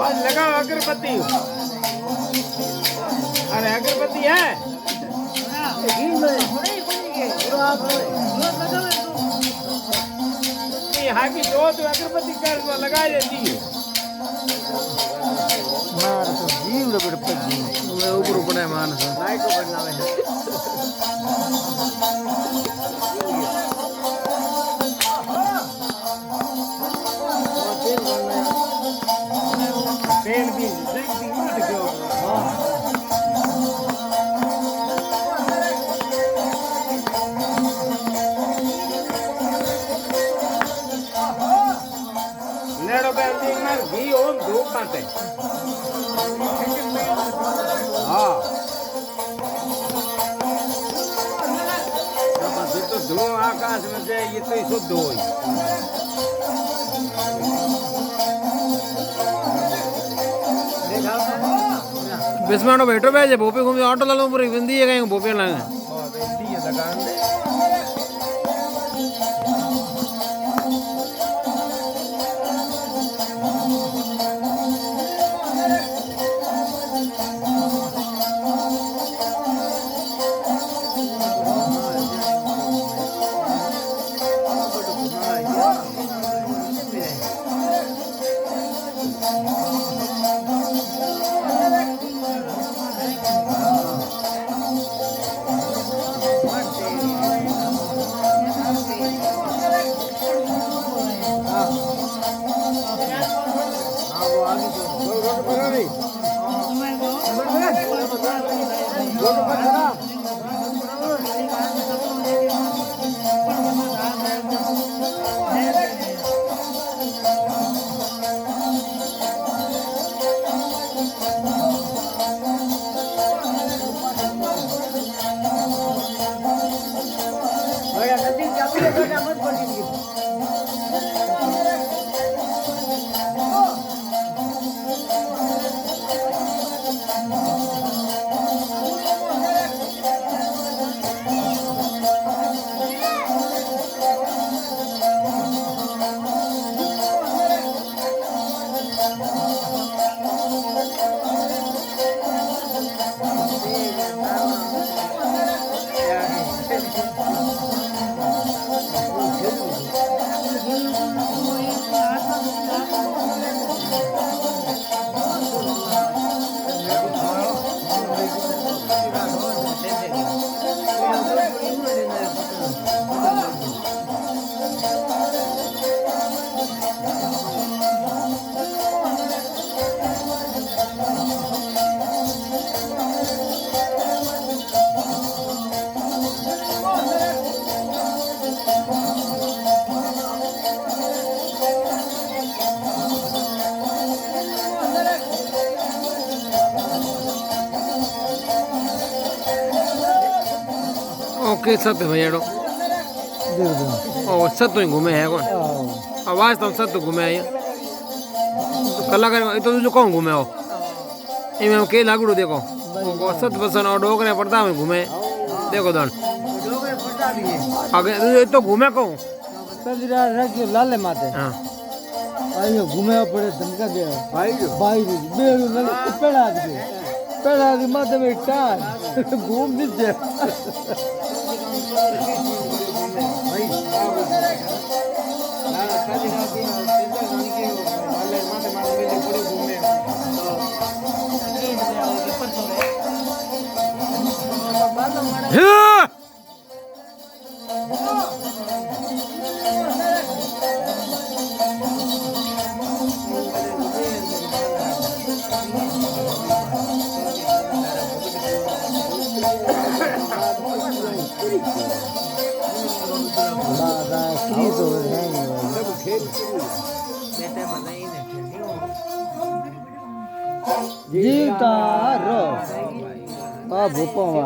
बस लगाओ अगरबत्ती। अरे अगरबत्ती है हाँ की दो तो अगरबत्ती कर लगा देती है मार तो जीव लपट पजी मैं ऊपर ऊपर है मानस लाइट ऊपर ना है पेन भी देख दी मत क्यों हां नेड़ो पे अंदर घी ओन धूप माते हाँ तो धुआं आकाश में जाए ये तो शुद्ध हो बिस्मानो बैठो बैठे भोपे घूमे ऑटो ला लो पूरी बिंदी है कहीं भोपे लाए बिंदी है दुकान में ओके सत भैयाड़ो ओ सत ही घूमे है कौन आवाज तो सत घूमे है तो कलाकार तो जो कौन घूमे हो इमे के लागड़ो देखो वो सत बसन और डोगरे पड़ता में घूमे देखो दान आगे तो घूमे कौन तजरा रखियो लाले माते हां आइयो घूमे पड़े धमका दे भाई बेरू न पेड़ा दी माते में टार घूम भी दे जीवता रो आ भूपवा